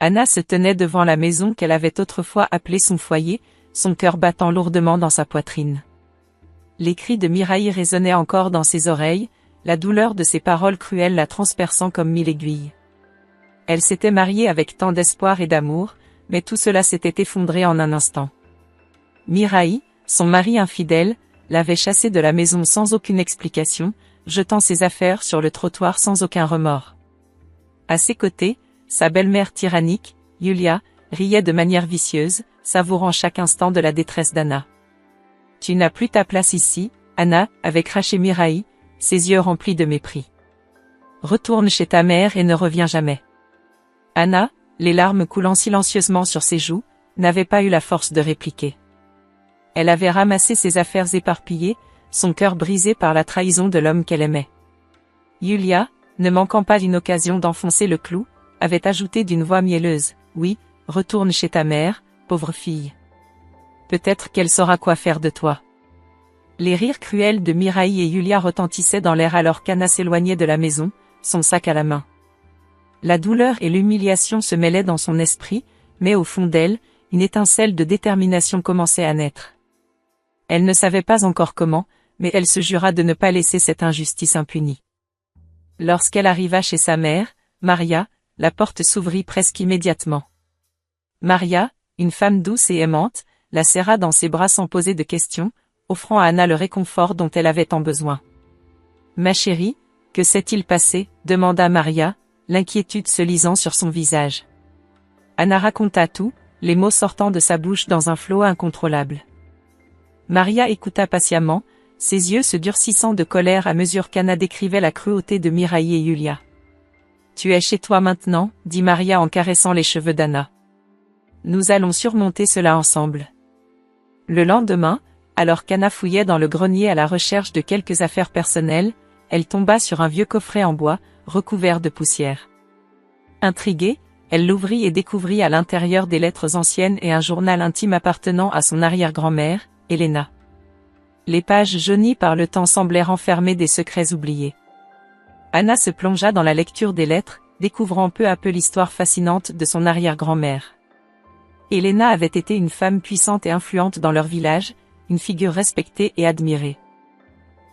Anna se tenait devant la maison qu'elle avait autrefois appelée son foyer, son cœur battant lourdement dans sa poitrine. Les cris de Miraï résonnaient encore dans ses oreilles, la douleur de ses paroles cruelles la transperçant comme mille aiguilles. Elle s'était mariée avec tant d'espoir et d'amour, mais tout cela s'était effondré en un instant. Miraï, son mari infidèle, l'avait chassée de la maison sans aucune explication, jetant ses affaires sur le trottoir sans aucun remords. À ses côtés, sa belle-mère tyrannique, Yulia, riait de manière vicieuse, savourant chaque instant de la détresse d'Anna. « Tu n'as plus ta place ici, Anna » avait craché Miraï, ses yeux remplis de mépris. « Retourne chez ta mère et ne reviens jamais. » Anna, les larmes coulant silencieusement sur ses joues, n'avait pas eu la force de répliquer. Elle avait ramassé ses affaires éparpillées, son cœur brisé par la trahison de l'homme qu'elle aimait. Yulia, ne manquant pas d'une occasion d'enfoncer le clou, avait ajouté d'une voix mielleuse, « Oui, retourne chez ta mère, pauvre fille. Peut-être qu'elle saura quoi faire de toi. » Les rires cruels de Miraï et Yulia retentissaient dans l'air alors qu'Anna s'éloignait de la maison, son sac à la main. La douleur et l'humiliation se mêlaient dans son esprit, mais au fond d'elle, une étincelle de détermination commençait à naître. Elle ne savait pas encore comment, mais elle se jura de ne pas laisser cette injustice impunie. Lorsqu'elle arriva chez sa mère, Maria, la porte s'ouvrit presque immédiatement. Maria, une femme douce et aimante, la serra dans ses bras sans poser de questions, offrant à Anna le réconfort dont elle avait tant besoin. « Ma chérie, que s'est-il passé ?» demanda Maria, l'inquiétude se lisant sur son visage. Anna raconta tout, les mots sortant de sa bouche dans un flot incontrôlable. Maria écouta patiemment, ses yeux se durcissant de colère à mesure qu'Anna décrivait la cruauté de Miraï et Yulia. « Tu es chez toi maintenant » dit Maria en caressant les cheveux d'Anna. « Nous allons surmonter cela ensemble. » Le lendemain, alors qu'Anna fouillait dans le grenier à la recherche de quelques affaires personnelles, elle tomba sur un vieux coffret en bois, recouvert de poussière. Intriguée, elle l'ouvrit et découvrit à l'intérieur des lettres anciennes et un journal intime appartenant à son arrière-grand-mère, Elena. Les pages jaunies par le temps semblaient renfermer des secrets oubliés. Anna se plongea dans la lecture des lettres, découvrant peu à peu l'histoire fascinante de son arrière-grand-mère. Elena avait été une femme puissante et influente dans leur village, une figure respectée et admirée.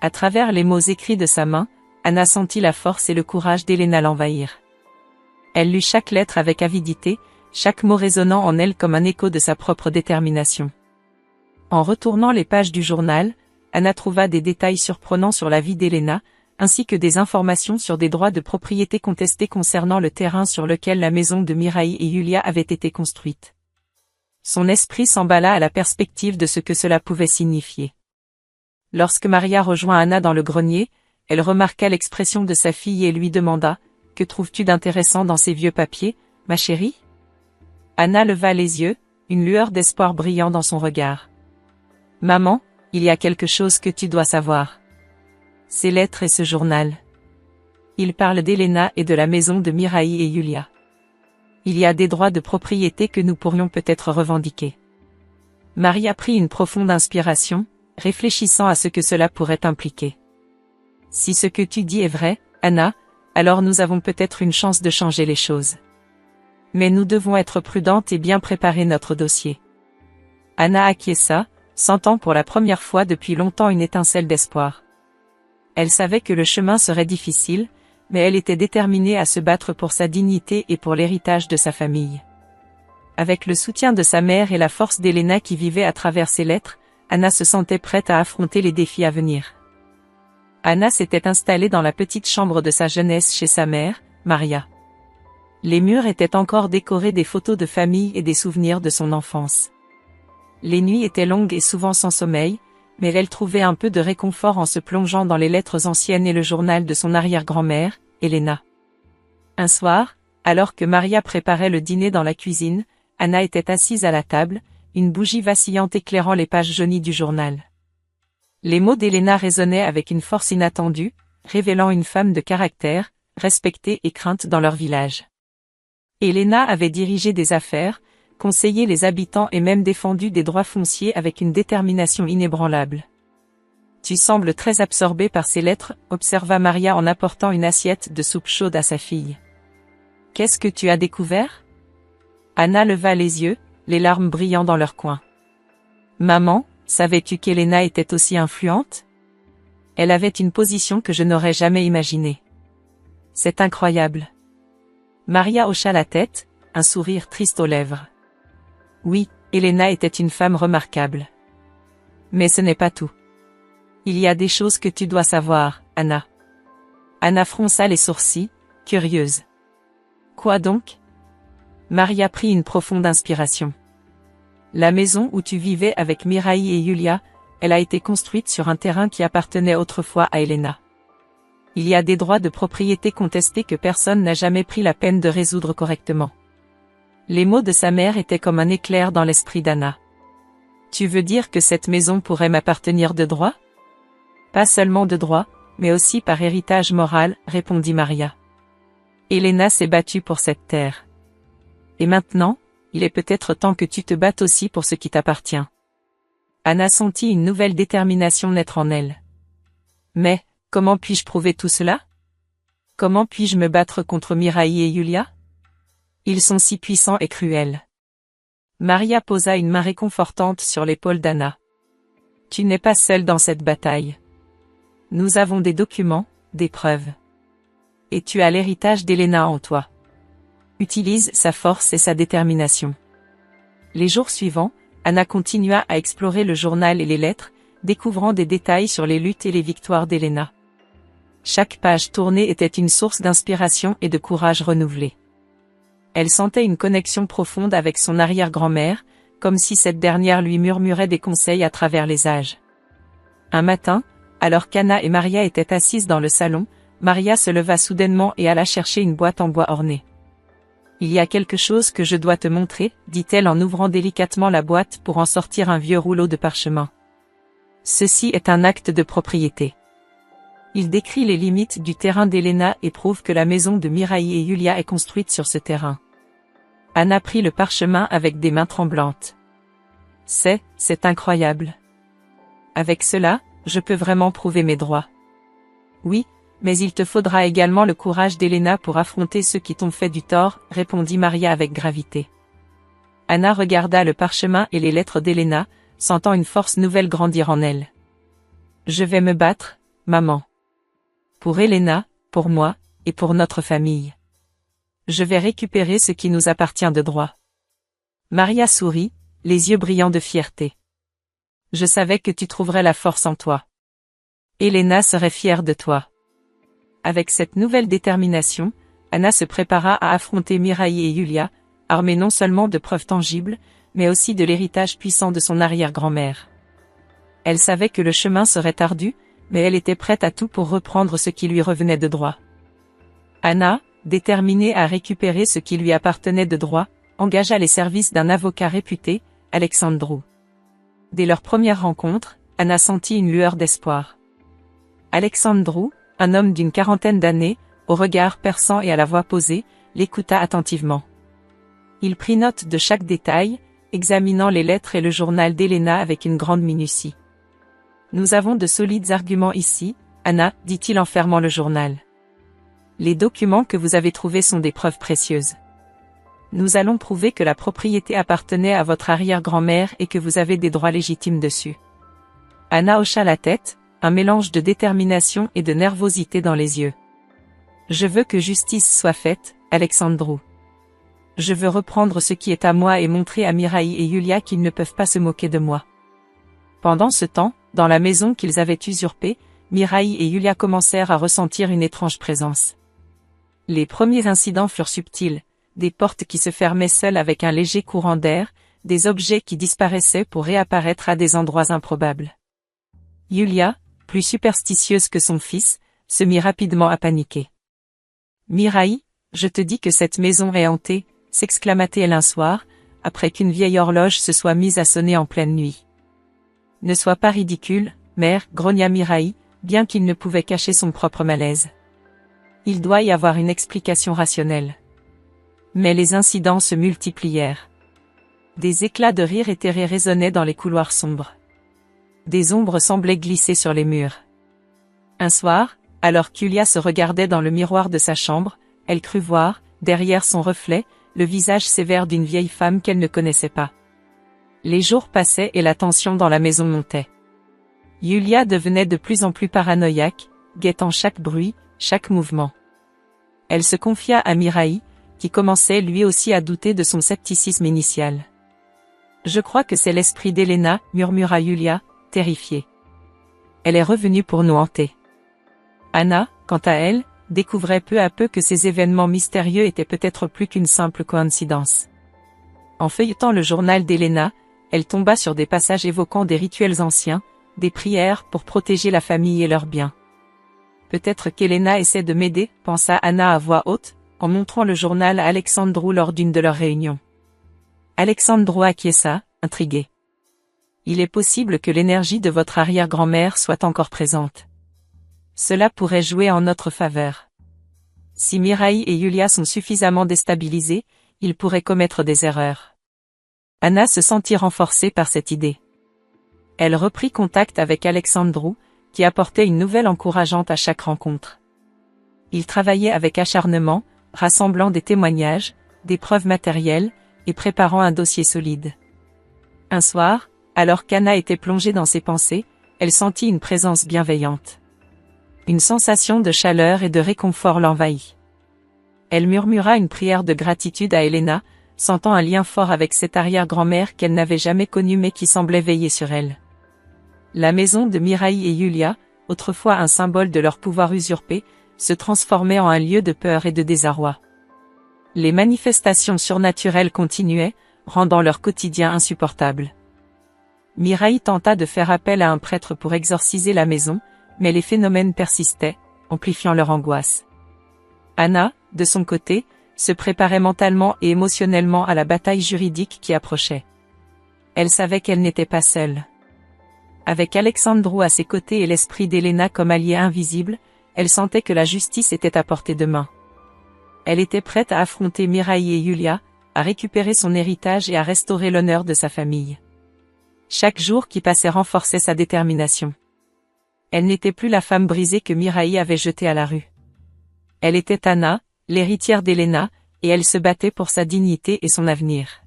À travers les mots écrits de sa main, Anna sentit la force et le courage d'Elena l'envahir. Elle lut chaque lettre avec avidité, chaque mot résonnant en elle comme un écho de sa propre détermination. En retournant les pages du journal, Anna trouva des détails surprenants sur la vie d'Elena, ainsi que des informations sur des droits de propriété contestés concernant le terrain sur lequel la maison de Miraï et Yulia avait été construite. Son esprit s'emballa à la perspective de ce que cela pouvait signifier. Lorsque Maria rejoint Anna dans le grenier, elle remarqua l'expression de sa fille et lui demanda « Que trouves-tu d'intéressant dans ces vieux papiers, ma chérie ?» Anna leva les yeux, une lueur d'espoir brillant dans son regard. « Maman, il y a quelque chose que tu dois savoir. Ces lettres et ce journal. Ils parlent d'Elena et de la maison de Miraï et Yulia. Il y a des droits de propriété que nous pourrions peut-être revendiquer. » Maria prit une profonde inspiration, réfléchissant à ce que cela pourrait impliquer. « Si ce que tu dis est vrai, Anna, alors nous avons peut-être une chance de changer les choses. Mais nous devons être prudentes et bien préparer notre dossier. » Anna acquiesça, sentant pour la première fois depuis longtemps une étincelle d'espoir. Elle savait que le chemin serait difficile, mais elle était déterminée à se battre pour sa dignité et pour l'héritage de sa famille. Avec le soutien de sa mère et la force d'Elena qui vivait à travers ses lettres, Anna se sentait prête à affronter les défis à venir. Anna s'était installée dans la petite chambre de sa jeunesse chez sa mère, Maria. Les murs étaient encore décorés des photos de famille et des souvenirs de son enfance. Les nuits étaient longues et souvent sans sommeil, mais elle trouvait un peu de réconfort en se plongeant dans les lettres anciennes et le journal de son arrière-grand-mère, Elena. Un soir, alors que Maria préparait le dîner dans la cuisine, Anna était assise à la table, une bougie vacillante éclairant les pages jaunies du journal. Les mots d'Elena résonnaient avec une force inattendue, révélant une femme de caractère, respectée et crainte dans leur village. Elena avait dirigé des affaires, conseillé les habitants et même défendu des droits fonciers avec une détermination inébranlable. « Tu sembles très absorbée par ces lettres » observa Maria en apportant une assiette de soupe chaude à sa fille. « Qu'est-ce que tu as découvert » Anna leva les yeux, les larmes brillant dans leurs coins. Maman, savais-tu qu'Elena était aussi influente? Elle avait une position que je n'aurais jamais imaginée. C'est incroyable. Maria hocha la tête, un sourire triste aux lèvres. Oui, Elena était une femme remarquable. Mais ce n'est pas tout. Il y a des choses que tu dois savoir, Anna. Anna fronça les sourcils, curieuse. Quoi donc? Maria prit une profonde inspiration. La maison où tu vivais avec Miraï et Yulia, elle a été construite sur un terrain qui appartenait autrefois à Elena. Il y a des droits de propriété contestés que personne n'a jamais pris la peine de résoudre correctement. Les mots de sa mère étaient comme un éclair dans l'esprit d'Anna. Tu veux dire que cette maison pourrait m'appartenir de droit? Pas seulement de droit, mais aussi par héritage moral, répondit Maria. Elena s'est battue pour cette terre. Et maintenant, il est peut-être temps que tu te battes aussi pour ce qui t'appartient. Anna sentit une nouvelle détermination naître en elle. Mais, comment puis-je prouver tout cela? Comment puis-je me battre contre Miraï et Yulia? Ils sont si puissants et cruels. Maria posa une main réconfortante sur l'épaule d'Anna. Tu n'es pas seule dans cette bataille. Nous avons des documents, des preuves. Et tu as l'héritage d'Elena en toi. Utilise sa force et sa détermination. Les jours suivants, Anna continua à explorer le journal et les lettres, découvrant des détails sur les luttes et les victoires d'Elena. Chaque page tournée était une source d'inspiration et de courage renouvelé. Elle sentait une connexion profonde avec son arrière-grand-mère, comme si cette dernière lui murmurait des conseils à travers les âges. Un matin, alors qu'Anna et Maria étaient assises dans le salon, Maria se leva soudainement et alla chercher une boîte en bois ornée. « Il y a quelque chose que je dois te montrer, dit-elle en ouvrant délicatement la boîte pour en sortir un vieux rouleau de parchemin. Ceci est un acte de propriété. Il décrit les limites du terrain d'Elena et prouve que la maison de Miraï et Yulia est construite sur ce terrain. » Anna prit le parchemin avec des mains tremblantes. « C'est incroyable. Avec cela, je peux vraiment prouver mes droits. » Oui, mais il te faudra également le courage d'Elena pour affronter ceux qui t'ont fait du tort, répondit Maria avec gravité. Anna regarda le parchemin et les lettres d'Elena, sentant une force nouvelle grandir en elle. Je vais me battre, maman. Pour Elena, pour moi, et pour notre famille. Je vais récupérer ce qui nous appartient de droit. Maria sourit, les yeux brillants de fierté. Je savais que tu trouverais la force en toi. Elena serait fière de toi. Avec cette nouvelle détermination, Anna se prépara à affronter Miraï et Yulia, armée non seulement de preuves tangibles, mais aussi de l'héritage puissant de son arrière-grand-mère. Elle savait que le chemin serait ardu, mais elle était prête à tout pour reprendre ce qui lui revenait de droit. Anna, déterminée à récupérer ce qui lui appartenait de droit, engagea les services d'un avocat réputé, Alexandru. Dès leur première rencontre, Anna sentit une lueur d'espoir. Alexandru, un homme d'une quarantaine d'années, au regard perçant et à la voix posée, l'écouta attentivement. Il prit note de chaque détail, examinant les lettres et le journal d'Elena avec une grande minutie. « Nous avons de solides arguments ici, Anna, dit-il en fermant le journal. Les documents que vous avez trouvés sont des preuves précieuses. Nous allons prouver que la propriété appartenait à votre arrière-grand-mère et que vous avez des droits légitimes dessus. » Anna hocha la tête, un mélange de détermination et de nervosité dans les yeux. « Je veux que justice soit faite, Alexandru. Je veux reprendre ce qui est à moi et montrer à Miraï et Yulia qu'ils ne peuvent pas se moquer de moi. » Pendant ce temps, dans la maison qu'ils avaient usurpée, Miraï et Yulia commencèrent à ressentir une étrange présence. Les premiers incidents furent subtils, des portes qui se fermaient seules avec un léger courant d'air, des objets qui disparaissaient pour réapparaître à des endroits improbables. Yulia, plus superstitieuse que son fils, se mit rapidement à paniquer. « Miraï, je te dis que cette maison est hantée, » s'exclama-t-elle un soir, après qu'une vieille horloge se soit mise à sonner en pleine nuit. « Ne sois pas ridicule, mère, grogna Miraï, bien qu'il ne pouvait cacher son propre malaise. Il doit y avoir une explication rationnelle. » Mais les incidents se multiplièrent. Des éclats de rire éthérés résonnaient dans les couloirs sombres. Des ombres semblaient glisser sur les murs. Un soir, alors qu'Yulia se regardait dans le miroir de sa chambre, elle crut voir, derrière son reflet, le visage sévère d'une vieille femme qu'elle ne connaissait pas. Les jours passaient et la tension dans la maison montait. Yulia devenait de plus en plus paranoïaque, guettant chaque bruit, chaque mouvement. Elle se confia à Miraï, qui commençait lui aussi à douter de son scepticisme initial. « Je crois que c'est l'esprit d'Elena, » murmura Yulia, terrifiée. « Elle est revenue pour nous hanter. » Anna, quant à elle, découvrait peu à peu que ces événements mystérieux étaient peut-être plus qu'une simple coïncidence. En feuilletant le journal d'Elena, elle tomba sur des passages évoquant des rituels anciens, des prières pour protéger la famille et leurs biens. Peut-être qu'Elena essaie de m'aider, pensa Anna à voix haute, en montrant le journal à Alexandru lors d'une de leurs réunions. Alexandru acquiesça, intrigué. Il est possible que l'énergie de votre arrière-grand-mère soit encore présente. Cela pourrait jouer en notre faveur. Si Miraï et Yulia sont suffisamment déstabilisés, ils pourraient commettre des erreurs. Anna se sentit renforcée par cette idée. Elle reprit contact avec Alexandru, qui apportait une nouvelle encourageante à chaque rencontre. Il travaillait avec acharnement, rassemblant des témoignages, des preuves matérielles, et préparant un dossier solide. Un soir, alors qu'Anna était plongée dans ses pensées, elle sentit une présence bienveillante. Une sensation de chaleur et de réconfort l'envahit. Elle murmura une prière de gratitude à Elena, sentant un lien fort avec cette arrière-grand-mère qu'elle n'avait jamais connue mais qui semblait veiller sur elle. La maison de Miraï et Yulia, autrefois un symbole de leur pouvoir usurpé, se transformait en un lieu de peur et de désarroi. Les manifestations surnaturelles continuaient, rendant leur quotidien insupportable. Miraï tenta de faire appel à un prêtre pour exorciser la maison, mais les phénomènes persistaient, amplifiant leur angoisse. Anna, de son côté, se préparait mentalement et émotionnellement à la bataille juridique qui approchait. Elle savait qu'elle n'était pas seule. Avec Alexandru à ses côtés et l'esprit d'Elena comme allié invisible, elle sentait que la justice était à portée de main. Elle était prête à affronter Miraï et Yulia, à récupérer son héritage et à restaurer l'honneur de sa famille. Chaque jour qui passait renforçait sa détermination. Elle n'était plus la femme brisée que Miraï avait jetée à la rue. Elle était Anna, l'héritière d'Elena, et elle se battait pour sa dignité et son avenir.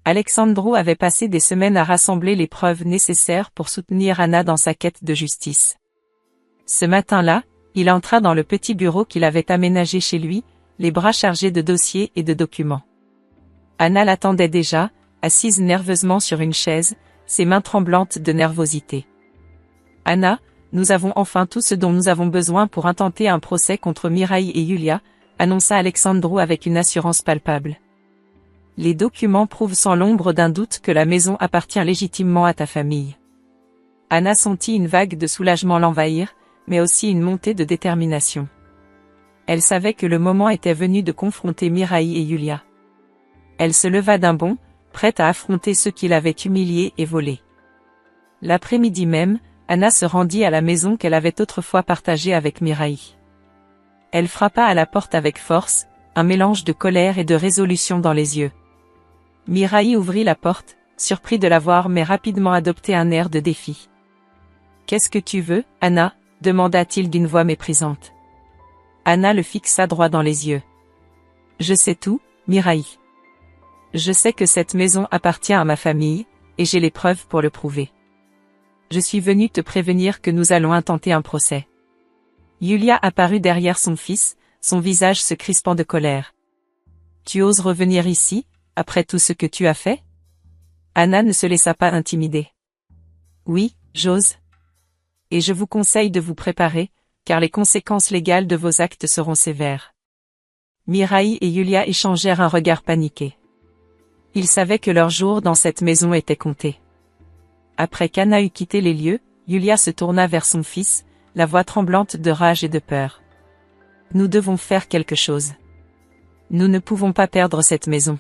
Alexandru avait passé des semaines à rassembler les preuves nécessaires pour soutenir Anna dans sa quête de justice. Ce matin-là, il entra dans le petit bureau qu'il avait aménagé chez lui, les bras chargés de dossiers et de documents. Anna l'attendait déjà, assise nerveusement sur une chaise, ses mains tremblantes de nervosité. « Anna, nous avons enfin tout ce dont nous avons besoin pour intenter un procès contre Miraï et Yulia », annonça Alexandru avec une assurance palpable. « Les documents prouvent sans l'ombre d'un doute que la maison appartient légitimement à ta famille. » Anna sentit une vague de soulagement l'envahir, mais aussi une montée de détermination. Elle savait que le moment était venu de confronter Miraï et Yulia. Elle se leva d'un bond, prête à affronter ceux qui l'avaient humiliée et volée. L'après-midi même, Anna se rendit à la maison qu'elle avait autrefois partagée avec Miraï. Elle frappa à la porte avec force, un mélange de colère et de résolution dans les yeux. Miraï ouvrit la porte, surpris de la voir mais rapidement adopté un air de défi. « Qu'est-ce que tu veux, Anna ?» demanda-t-il d'une voix méprisante. Anna le fixa droit dans les yeux. « Je sais tout, Miraï. Je sais que cette maison appartient à ma famille, et j'ai les preuves pour le prouver. Je suis venue te prévenir que nous allons intenter un procès. » Yulia apparut derrière son fils, son visage se crispant de colère. « Tu oses revenir ici, après tout ce que tu as fait ?» Anna ne se laissa pas intimider. « Oui, j'ose. Et je vous conseille de vous préparer, car les conséquences légales de vos actes seront sévères. » Miraï et Yulia échangèrent un regard paniqué. Ils savaient que leur jour dans cette maison était compté. Après qu'Anna eut quitté les lieux, Yulia se tourna vers son fils, la voix tremblante de rage et de peur. « Nous devons faire quelque chose. Nous ne pouvons pas perdre cette maison. »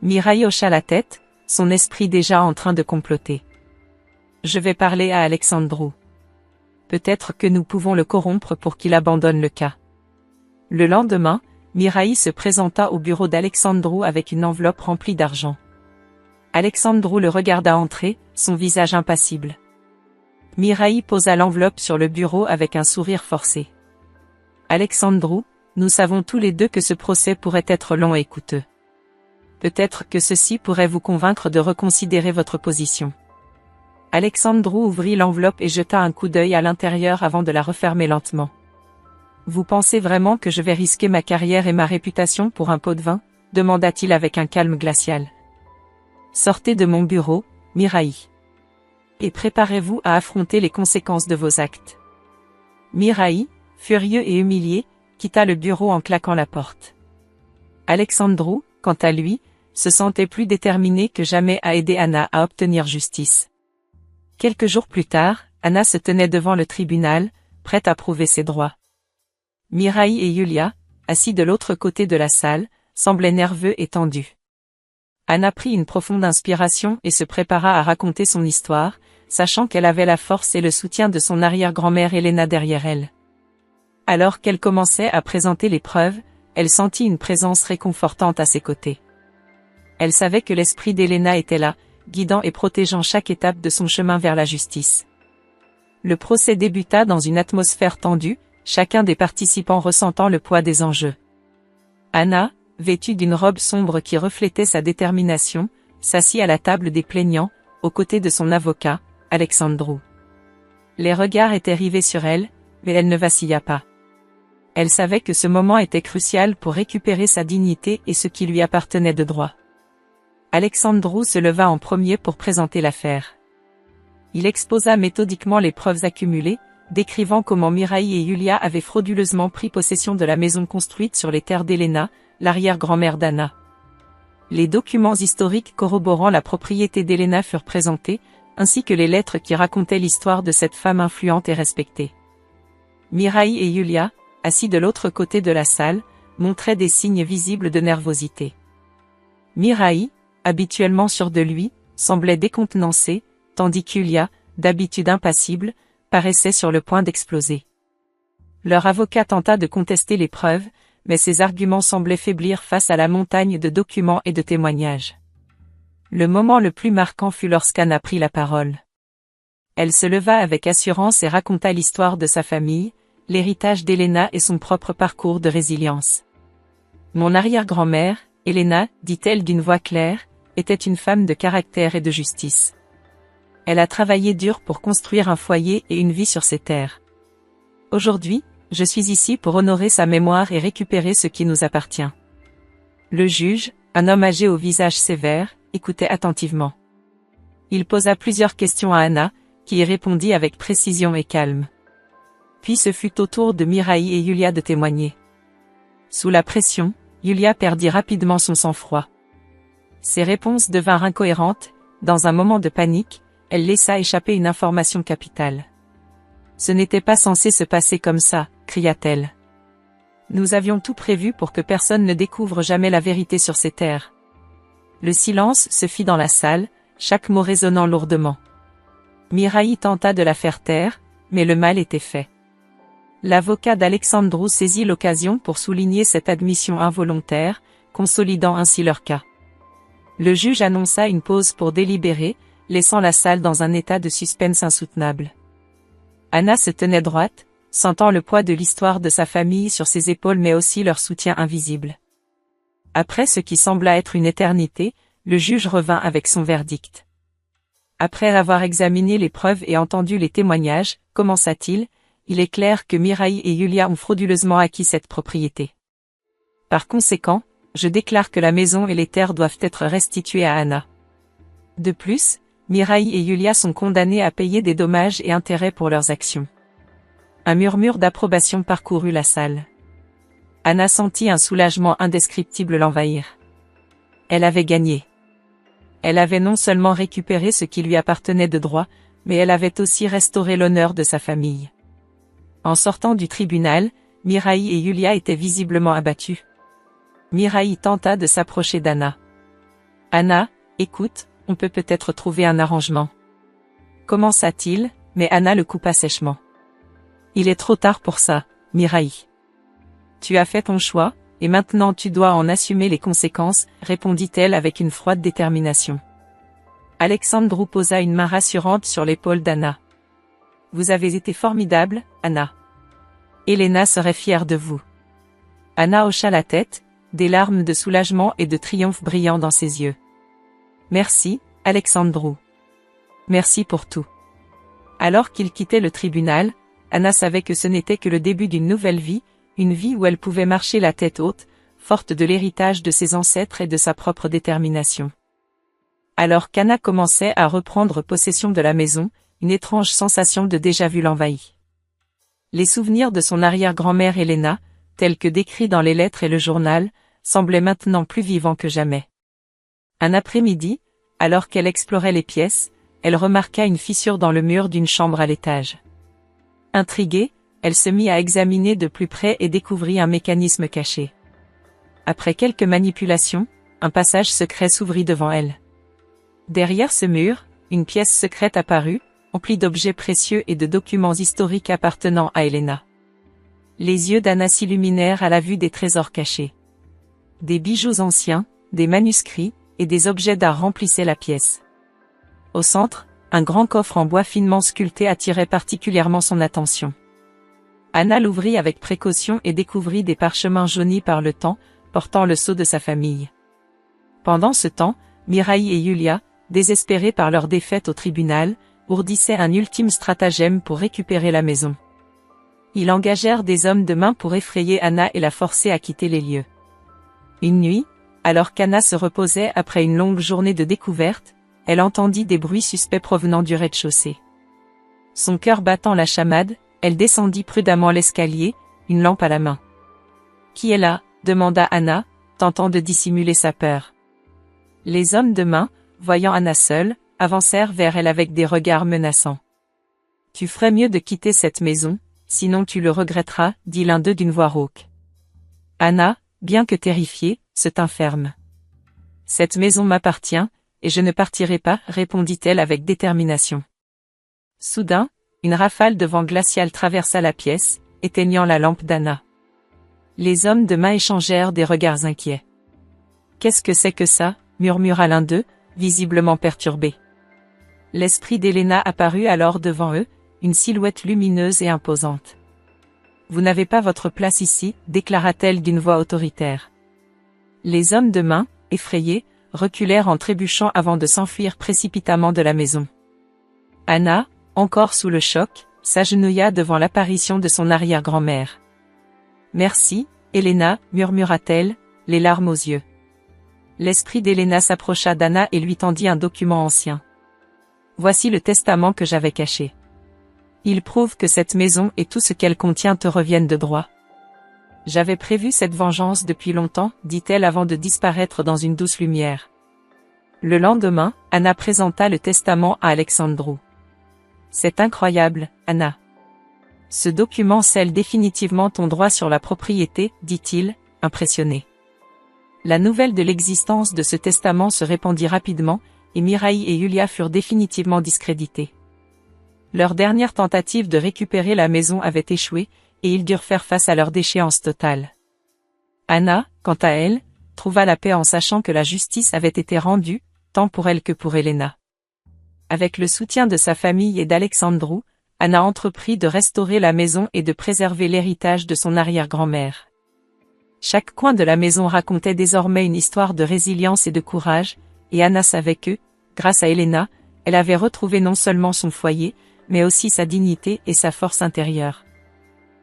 Miraï hocha la tête, son esprit déjà en train de comploter. « Je vais parler à Alexandru. Peut-être que nous pouvons le corrompre pour qu'il abandonne le cas. » Le lendemain, Miraï se présenta au bureau d'Alexandru avec une enveloppe remplie d'argent. Alexandru le regarda entrer, son visage impassible. Miraï posa l'enveloppe sur le bureau avec un sourire forcé. « Alexandru, Nous savons tous les deux que ce procès pourrait être long et coûteux. Peut-être que ceci pourrait vous convaincre de reconsidérer votre position. Alexandru ouvrit l'enveloppe et jeta un coup d'œil à l'intérieur avant de la refermer lentement. Vous pensez vraiment que je vais risquer ma carrière et ma réputation pour un pot de vin? Demanda-t-il avec un calme glacial. Sortez de mon bureau, Miraï. Et préparez-vous à affronter les conséquences de vos actes. Miraï, furieux et humilié, quitta le bureau en claquant la porte. Alexandru, quant à lui, se sentait plus déterminé que jamais à aider Anna à obtenir justice. Quelques jours plus tard, Anna se tenait devant le tribunal, prête à prouver ses droits. Miraï et Yulia, assis de l'autre côté de la salle, semblaient nerveux et tendus. Anna prit une profonde inspiration et se prépara à raconter son histoire, sachant qu'elle avait la force et le soutien de son arrière-grand-mère Elena derrière elle. Alors qu'elle commençait à présenter les preuves, elle sentit une présence réconfortante à ses côtés. Elle savait que l'esprit d'Elena était là, guidant et protégeant chaque étape de son chemin vers la justice. Le procès débuta dans une atmosphère tendue, chacun des participants ressentant le poids des enjeux. Anna, vêtue d'une robe sombre qui reflétait sa détermination, s'assit à la table des plaignants, aux côtés de son avocat, Alexandru. Les regards étaient rivés sur elle, mais elle ne vacilla pas. Elle savait que ce moment était crucial pour récupérer sa dignité et ce qui lui appartenait de droit. Alexandru se leva en premier pour présenter l'affaire. Il exposa méthodiquement les preuves accumulées, décrivant comment Miraï et Yulia avaient frauduleusement pris possession de la maison construite sur les terres d'Elena, l'arrière-grand-mère d'Anna. Les documents historiques corroborant la propriété d'Elena furent présentés, ainsi que les lettres qui racontaient l'histoire de cette femme influente et respectée. Miraï et Yulia, assis de l'autre côté de la salle, montraient des signes visibles de nervosité. Miraï, habituellement sûr de lui, semblait décontenancé, tandis qu'Yulia, d'habitude impassible, paraissait sur le point d'exploser. Leur avocat tenta de contester les preuves, mais ses arguments semblaient faiblir face à la montagne de documents et de témoignages. Le moment le plus marquant fut lorsqu'Anna prit la parole. Elle se leva avec assurance et raconta l'histoire de sa famille, l'héritage d'Elena et son propre parcours de résilience. Mon arrière-grand-mère, Elena, dit-elle d'une voix claire, était une femme de caractère et de justice. Elle a travaillé dur pour construire un foyer et une vie sur ces terres. Aujourd'hui, je suis ici pour honorer sa mémoire et récupérer ce qui nous appartient. Le juge, un homme âgé au visage sévère, écoutait attentivement. Il posa plusieurs questions à Anna, qui y répondit avec précision et calme. Puis ce fut au tour de Miraï et Yulia de témoigner. Sous la pression, Yulia perdit rapidement son sang-froid. Ses réponses devinrent incohérentes, dans un moment de panique, elle laissa échapper une information capitale. Ce n'était pas censé se passer comme ça, cria-t-elle. Nous avions tout prévu pour que personne ne découvre jamais la vérité sur ces terres. Le silence se fit dans la salle, chaque mot résonnant lourdement. Miraï tenta de la faire taire, mais le mal était fait. L'avocat d'Alexandru saisit l'occasion pour souligner cette admission involontaire, consolidant ainsi leur cas. Le juge annonça une pause pour délibérer, laissant la salle dans un état de suspense insoutenable. Anna se tenait droite, sentant le poids de l'histoire de sa famille sur ses épaules mais aussi leur soutien invisible. Après ce qui sembla être une éternité, le juge revint avec son verdict. Après avoir examiné les preuves et entendu les témoignages, commença-t-il, il est clair que Miraï et Yulia ont frauduleusement acquis cette propriété. Par conséquent, je déclare que la maison et les terres doivent être restituées à Anna. De plus, Miraï et Yulia sont condamnés à payer des dommages et intérêts pour leurs actions. Un murmure d'approbation parcourut la salle. Anna sentit un soulagement indescriptible l'envahir. Elle avait gagné. Elle avait non seulement récupéré ce qui lui appartenait de droit, mais elle avait aussi restauré l'honneur de sa famille. En sortant du tribunal, Miraï et Yulia étaient visiblement abattus. Miraï tenta de s'approcher d'Anna. « Anna, écoute, on peut peut-être trouver un arrangement. » Commença-t-il, mais Anna le coupa sèchement. « Il est trop tard pour ça, Miraï. Tu as fait ton choix, et maintenant tu dois en assumer les conséquences, répondit-elle avec une froide détermination. Alexandru posa une main rassurante sur l'épaule d'Anna. Vous avez été formidable, Anna. Elena serait fière de vous. Anna hocha la tête, des larmes de soulagement et de triomphe brillant dans ses yeux. Merci, Alexandru. Merci pour tout. Alors qu'il quittait le tribunal, Anna savait que ce n'était que le début d'une nouvelle vie, une vie où elle pouvait marcher la tête haute, forte de l'héritage de ses ancêtres et de sa propre détermination. Alors qu'Anna commençait à reprendre possession de la maison, une étrange sensation de déjà-vu l'envahit. Les souvenirs de son arrière-grand-mère Elena, tels que décrits dans les lettres et le journal, semblaient maintenant plus vivants que jamais. Un après-midi, alors qu'elle explorait les pièces, elle remarqua une fissure dans le mur d'une chambre à l'étage. Intriguée, elle se mit à examiner de plus près et découvrit un mécanisme caché. Après quelques manipulations, un passage secret s'ouvrit devant elle. Derrière ce mur, une pièce secrète apparut, emplie d'objets précieux et de documents historiques appartenant à Elena. Les yeux d'Anna s'illuminèrent à la vue des trésors cachés. Des bijoux anciens, des manuscrits, et des objets d'art remplissaient la pièce. Au centre, un grand coffre en bois finement sculpté attirait particulièrement son attention. Anna l'ouvrit avec précaution et découvrit des parchemins jaunis par le temps, portant le sceau de sa famille. Pendant ce temps, Miraï et Yulia, désespérés par leur défaite au tribunal, ourdissaient un ultime stratagème pour récupérer la maison. Ils engagèrent des hommes de main pour effrayer Anna et la forcer à quitter les lieux. Une nuit, alors qu'Anna se reposait après une longue journée de découverte, elle entendit des bruits suspects provenant du rez-de-chaussée. Son cœur battant la chamade, elle descendit prudemment l'escalier, une lampe à la main. « Qui est là ?» demanda Anna, tentant de dissimuler sa peur. Les hommes de main, voyant Anna seule, avancèrent vers elle avec des regards menaçants. « Tu ferais mieux de quitter cette maison, sinon tu le regretteras, » dit l'un d'eux d'une voix rauque. Anna, bien que terrifiée, se tint ferme. « Cette maison m'appartient, et je ne partirai pas, » répondit-elle avec détermination. Soudain, une rafale de vent glacial traversa la pièce, éteignant la lampe d'Anna. Les hommes de main échangèrent des regards inquiets. « Qu'est-ce que c'est que ça ?» murmura l'un d'eux, visiblement perturbé. L'esprit d'Elena apparut alors devant eux, une silhouette lumineuse et imposante. « Vous n'avez pas votre place ici, » déclara-t-elle d'une voix autoritaire. Les hommes de main, effrayés, reculèrent en trébuchant avant de s'enfuir précipitamment de la maison. Anna, encore sous le choc, s'agenouilla devant l'apparition de son arrière-grand-mère. « Merci, Elena, » murmura-t-elle, les larmes aux yeux. L'esprit d'Elena s'approcha d'Anna et lui tendit un document ancien. « Voici le testament que j'avais caché. Il prouve que cette maison et tout ce qu'elle contient te reviennent de droit. J'avais prévu cette vengeance depuis longtemps, » dit-elle avant de disparaître dans une douce lumière. Le lendemain, Anna présenta le testament à Alexandru. « C'est incroyable, Anna. Ce document scelle définitivement ton droit sur la propriété, » dit-il, impressionné. La nouvelle de l'existence de ce testament se répandit rapidement, et Miraï et Yulia furent définitivement discrédités. Leur dernière tentative de récupérer la maison avait échoué, et ils durent faire face à leur déchéance totale. Anna, quant à elle, trouva la paix en sachant que la justice avait été rendue, tant pour elle que pour Elena. Avec le soutien de sa famille et d'Alexandru, Anna entreprit de restaurer la maison et de préserver l'héritage de son arrière-grand-mère. Chaque coin de la maison racontait désormais une histoire de résilience et de courage, et Anna savait que, grâce à Elena, elle avait retrouvé non seulement son foyer, mais aussi sa dignité et sa force intérieure.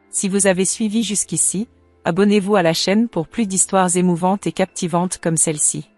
Si vous avez suivi jusqu'ici, abonnez-vous à la chaîne pour plus d'histoires émouvantes et captivantes comme celle-ci.